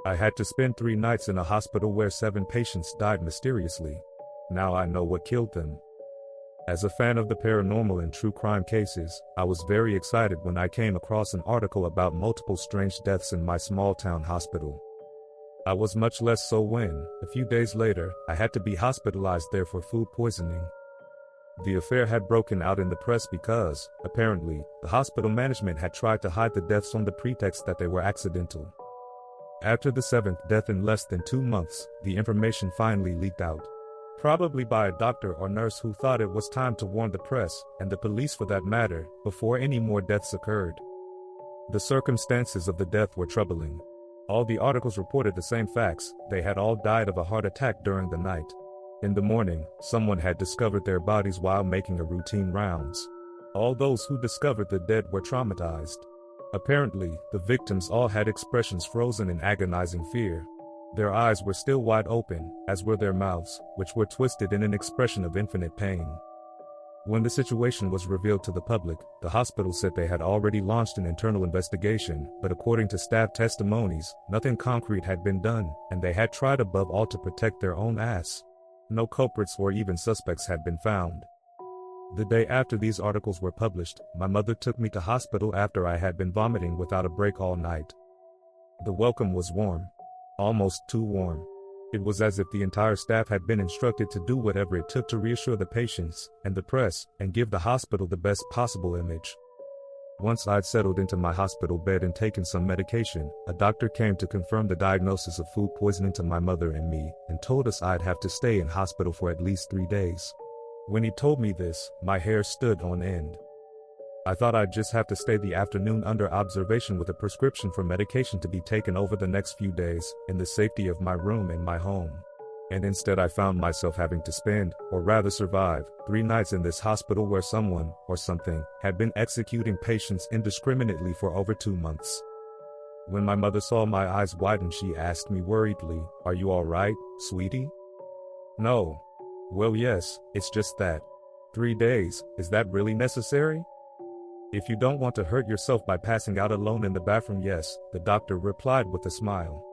I had to spend 3 nights in a hospital where 7 patients died mysteriously. Now I know what killed them. As a fan of the paranormal and true crime cases, I was very excited when I came across an article about multiple strange deaths in my small town hospital. I was much less so when, a few days later, I had to be hospitalized there for food poisoning. The affair had broken out in the press because, apparently, the hospital management had tried to hide the deaths on the pretext that they were accidental. After the 7th death in less than 2 months, the information finally leaked out. Probably by a doctor or nurse who thought it was time to warn the press, and the police for that matter, before any more deaths occurred. The circumstances of the death were troubling. All the articles reported the same facts: they had all died of a heart attack during the night. In the morning, someone had discovered their bodies while making a routine rounds. All those who discovered the dead were traumatized. Apparently, the victims all had expressions frozen in agonizing fear. Their eyes were still wide open, as were their mouths, which were twisted in an expression of infinite pain. When the situation was revealed to the public, the hospital said they had already launched an internal investigation, but according to staff testimonies, nothing concrete had been done, and they had tried above all to protect their own ass. No culprits or even suspects had been found. The day after these articles were published, my mother took me to hospital after I had been vomiting without a break all night. The welcome was warm. Almost too warm. It was as if the entire staff had been instructed to do whatever it took to reassure the patients and the press and give the hospital the best possible image. Once I'd settled into my hospital bed and taken some medication, a doctor came to confirm the diagnosis of food poisoning to my mother and me, and told us I'd have to stay in hospital for at least 3 days. When he told me this, my hair stood on end. I thought I'd just have to stay the afternoon under observation with a prescription for medication to be taken over the next few days, in the safety of my room in my home. And instead I found myself having to spend, or rather survive, 3 nights in this hospital where someone, or something, had been executing patients indiscriminately for over 2 months. When my mother saw my eyes widen, she asked me worriedly, "Are you all right, sweetie?" "No." "Well, yes, it's just that. 3 days, is that really necessary?" "If you don't want to hurt yourself by passing out alone in the bathroom, yes," the doctor replied with a smile.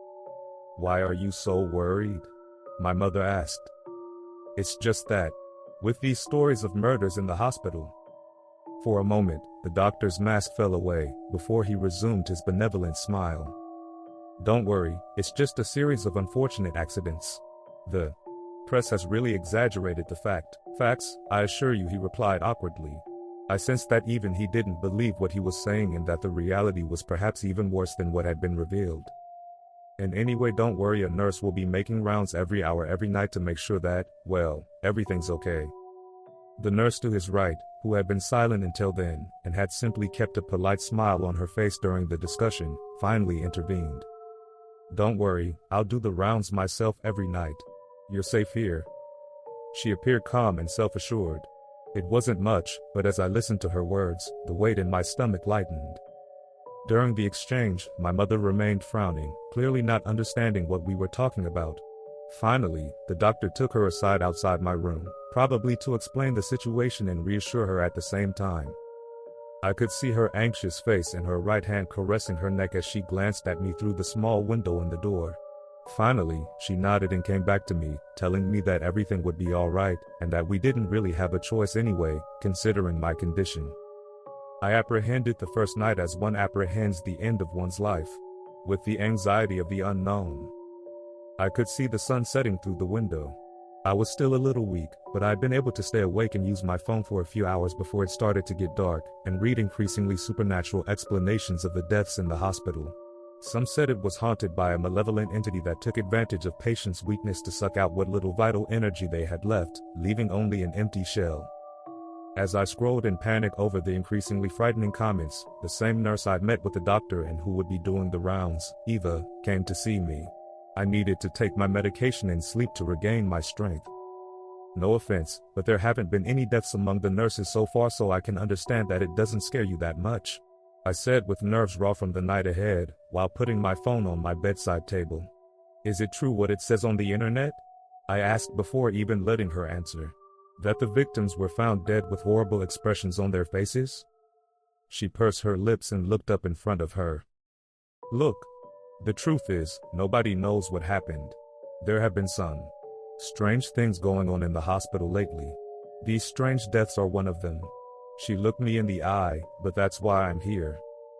"Why are you so worried?" my mother asked. "It's just that, with these stories of murders in the hospital." For a moment, the doctor's mask fell away, before he resumed his benevolent smile. "Don't worry, it's just a series of unfortunate accidents. The press has really exaggerated the facts, I assure you," he replied awkwardly. I sensed that even he didn't believe what he was saying and that the reality was perhaps even worse than what had been revealed. "And anyway, don't worry, a nurse will be making rounds every hour every night to make sure that, well, everything's okay." The nurse to his right, who had been silent until then, and had simply kept a polite smile on her face during the discussion, finally intervened. "Don't worry, I'll do the rounds myself every night. You're safe here." She appeared calm and self-assured. It wasn't much, but as I listened to her words, the weight in my stomach lightened. During the exchange, my mother remained frowning, clearly not understanding what we were talking about. Finally, the doctor took her aside outside my room, probably to explain the situation and reassure her at the same time. I could see her anxious face and her right hand caressing her neck as she glanced at me through the small window in the door. Finally, she nodded and came back to me, telling me that everything would be all right, and that we didn't really have a choice anyway, considering my condition. I apprehended the first night as one apprehends the end of one's life, with the anxiety of the unknown. I could see the sun setting through the window. I was still a little weak, but I'd been able to stay awake and use my phone for a few hours before it started to get dark, and read increasingly supernatural explanations of the deaths in the hospital. Some said it was haunted by a malevolent entity that took advantage of patients' weakness to suck out what little vital energy they had left, leaving only an empty shell. As I scrolled in panic over the increasingly frightening comments, the same nurse I'd met with the doctor and who would be doing the rounds, Eva, came to see me. I needed to take my medication and sleep to regain my strength. No offense, but there haven't been any deaths among the nurses so far, so I can understand that it doesn't scare you that much, I said with nerves raw from the night ahead, while putting my phone on my bedside table. "Is it true what it says on the internet?" I asked before even letting her answer. "That the victims were found dead with horrible expressions on their faces?" She pursed her lips and looked up in front of her. "Look." The truth is, nobody knows what happened. There have been some strange things going on in the hospital lately. These strange deaths are one of them. She looked me in the eye, but that's why I'm here.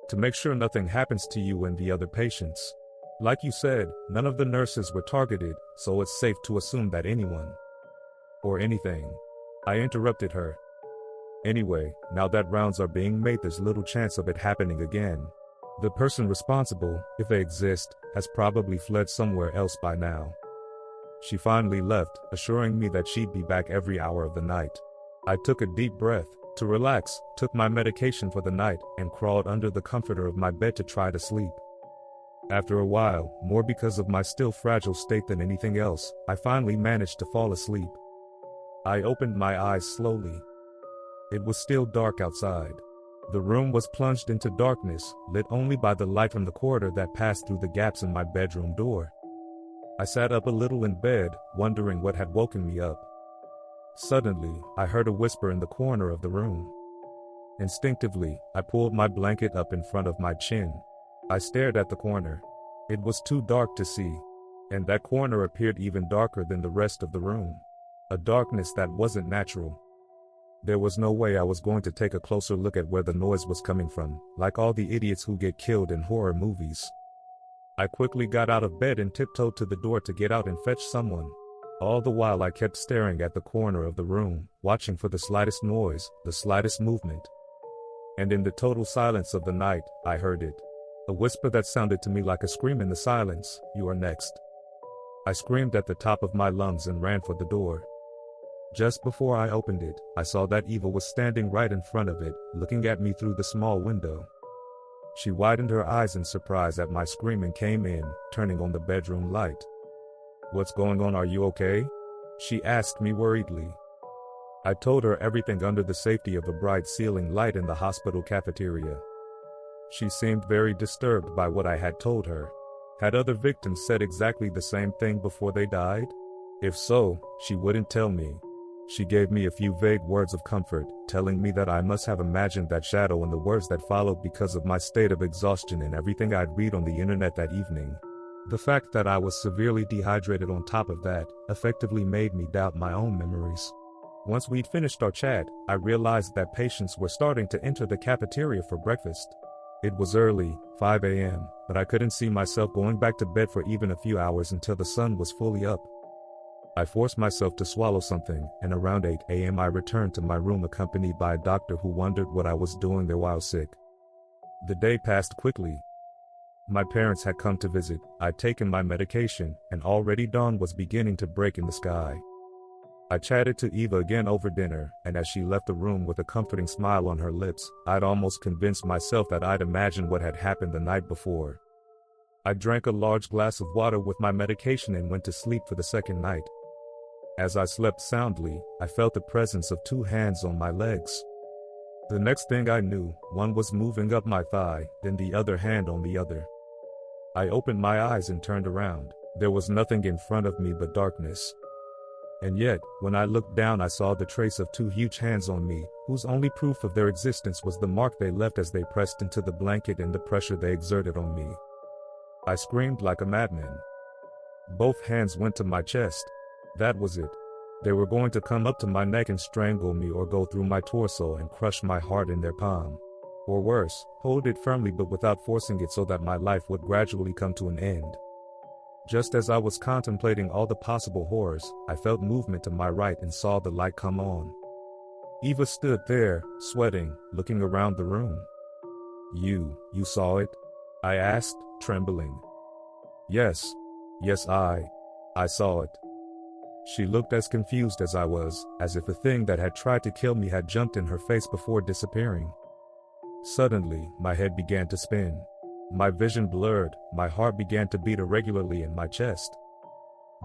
To make sure nothing happens to you and the other patients. Like you said, none of the nurses were targeted, so it's safe to assume that anyone or anything. I interrupted her. Anyway, now that rounds are being made, there's little chance of it happening again. The person responsible, if they exist, has probably fled somewhere else by now. She finally left, assuring me that she'd be back every hour of the night. I took a deep breath to relax, took my medication for the night, and crawled under the comforter of my bed to try to sleep. After a while, more because of my still fragile state than anything else, I finally managed to fall asleep. I opened my eyes slowly. It was still dark outside. The room was plunged into darkness, lit only by the light from the corridor that passed through the gaps in my bedroom door. I sat up a little in bed, wondering what had woken me up. Suddenly, I heard a whisper in the corner of the room. Instinctively, I pulled my blanket up in front of my chin. I stared at the corner. It was too dark to see, and that corner appeared even darker than the rest of the room. A darkness that wasn't natural. There was no way I was going to take a closer look at where the noise was coming from, like all the idiots who get killed in horror movies. I quickly got out of bed and tiptoed to the door to get out and fetch someone. All the while I kept staring at the corner of the room, watching for the slightest noise, the slightest movement. And in the total silence of the night, I heard it. A whisper that sounded to me like a scream in the silence, "You are next." I screamed at the top of my lungs and ran for the door. Just before I opened it, I saw that Eva was standing right in front of it, looking at me through the small window. She widened her eyes in surprise at my scream and came in, turning on the bedroom light. "What's going on? Are you okay?" she asked me worriedly. I told her everything under the safety of a bright ceiling light in the hospital cafeteria. She seemed very disturbed by what I had told her. Had other victims said exactly the same thing before they died? If so, she wouldn't tell me. She gave me a few vague words of comfort, telling me that I must have imagined that shadow and the words that followed because of my state of exhaustion and everything I'd read on the internet that evening. The fact that I was severely dehydrated on top of that effectively made me doubt my own memories. Once we'd finished our chat, I realized that patients were starting to enter the cafeteria for breakfast. It was early, 5 a.m., but I couldn't see myself going back to bed for even a few hours until the sun was fully up. I forced myself to swallow something, and around 8 a.m. I returned to my room accompanied by a doctor who wondered what I was doing there while sick. The day passed quickly. My parents had come to visit, I'd taken my medication, and already dawn was beginning to break in the sky. I chatted to Eva again over dinner, and as she left the room with a comforting smile on her lips, I'd almost convinced myself that I'd imagined what had happened the night before. I drank a large glass of water with my medication and went to sleep for the second night. As I slept soundly, I felt the presence of two hands on my legs. The next thing I knew, one was moving up my thigh, then the other hand on the other. I opened my eyes and turned around. There was nothing in front of me but darkness. And yet, when I looked down I saw the trace of two huge hands on me, whose only proof of their existence was the mark they left as they pressed into the blanket and the pressure they exerted on me. I screamed like a madman. Both hands went to my chest. That was it. They were going to come up to my neck and strangle me or go through my torso and crush my heart in their palm. Or worse, hold it firmly but without forcing it so that my life would gradually come to an end. Just as I was contemplating all the possible horrors, I felt movement to my right and saw the light come on. Eva stood there, sweating, looking around the room. You saw it?" I asked, trembling. Yes, I saw it." She looked as confused as I was, as if a thing that had tried to kill me had jumped in her face before disappearing. Suddenly, my head began to spin. My vision blurred, my heart began to beat irregularly in my chest.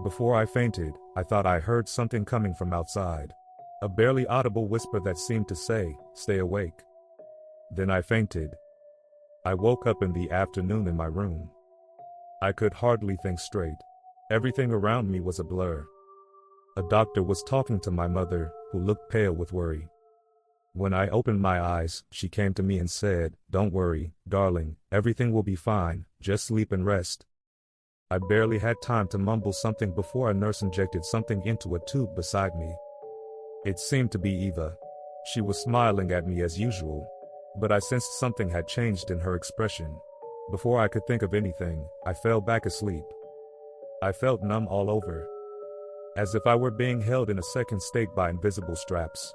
Before I fainted, I thought I heard something coming from outside. A barely audible whisper that seemed to say, "Stay awake." Then I fainted. I woke up in the afternoon in my room. I could hardly think straight. Everything around me was a blur. A doctor was talking to my mother, who looked pale with worry. When I opened my eyes, she came to me and said, "Don't worry, darling, everything will be fine, just sleep and rest." I barely had time to mumble something before a nurse injected something into a tube beside me. It seemed to be Eva. She was smiling at me as usual, but I sensed something had changed in her expression. Before I could think of anything, I fell back asleep. I felt numb all over, as if I were being held in a second state by invisible straps.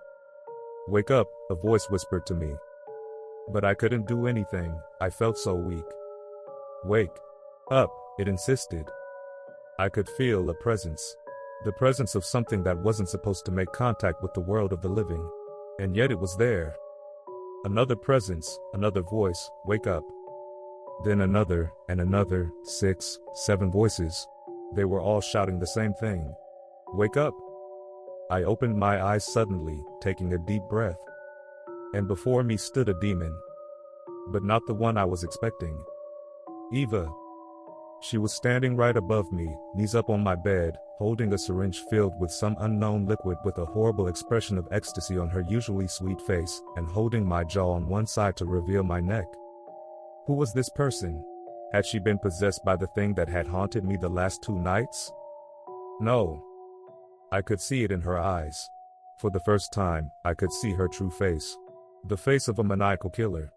"Wake up," a voice whispered to me. But I couldn't do anything, I felt so weak. "Wake up," it insisted. I could feel a presence. The presence of something that wasn't supposed to make contact with the world of the living. And yet it was there. Another presence, another voice, "Wake up." Then another, and another, 6, 7 voices. They were all shouting the same thing. "Wake up." I opened my eyes suddenly, taking a deep breath. And before me stood a demon. But not the one I was expecting. Eva. She was standing right above me, knees up on my bed, holding a syringe filled with some unknown liquid with a horrible expression of ecstasy on her usually sweet face, and holding my jaw on one side to reveal my neck. Who was this person? Had she been possessed by the thing that had haunted me the last 2 nights? No. I could see it in her eyes. For the first time, I could see her true face. The face of a maniacal killer.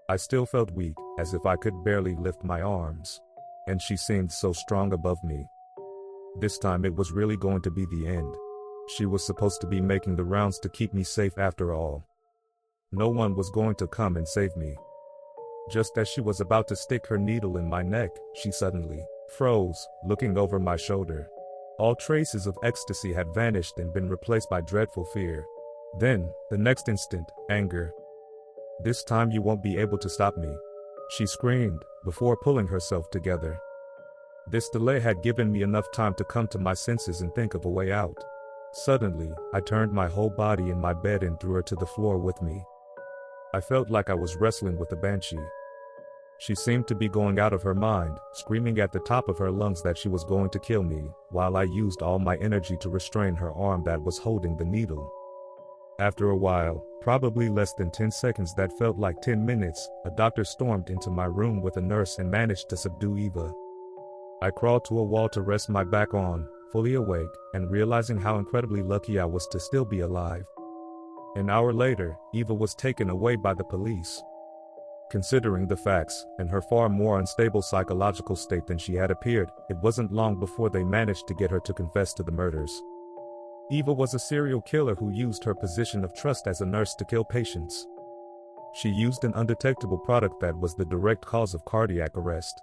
I still felt weak, as if I could barely lift my arms. And she seemed so strong above me. This time it was really going to be the end. She was supposed to be making the rounds to keep me safe after all. No one was going to come and save me. Just as she was about to stick her needle in my neck, she suddenly froze, looking over my shoulder. All traces of ecstasy had vanished and been replaced by dreadful fear. Then, the next instant, anger. "This time you won't be able to stop me," she screamed, before pulling herself together. This delay had given me enough time to come to my senses and think of a way out. Suddenly, I turned my whole body in my bed and threw her to the floor with me. I felt like I was wrestling with a banshee. She seemed to be going out of her mind, screaming at the top of her lungs that she was going to kill me, while I used all my energy to restrain her arm that was holding the needle. After a while, probably less than 10 seconds that felt like 10 minutes, a doctor stormed into my room with a nurse and managed to subdue Eva. I crawled to a wall to rest my back on, fully awake, and realizing how incredibly lucky I was to still be alive. An hour later, Eva was taken away by the police. Considering the facts, and her far more unstable psychological state than she had appeared, it wasn't long before they managed to get her to confess to the murders. Eva was a serial killer who used her position of trust as a nurse to kill patients. She used an undetectable product that was the direct cause of cardiac arrest.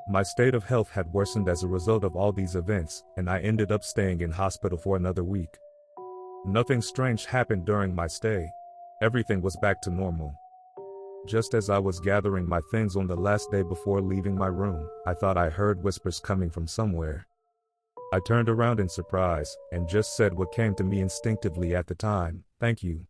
My state of health had worsened as a result of all these events, and I ended up staying in hospital for another week. Nothing strange happened during my stay. Everything was back to normal. Just as I was gathering my things on the last day before leaving my room, I thought I heard whispers coming from somewhere. I turned around in surprise, and just said what came to me instinctively at the time, "Thank you."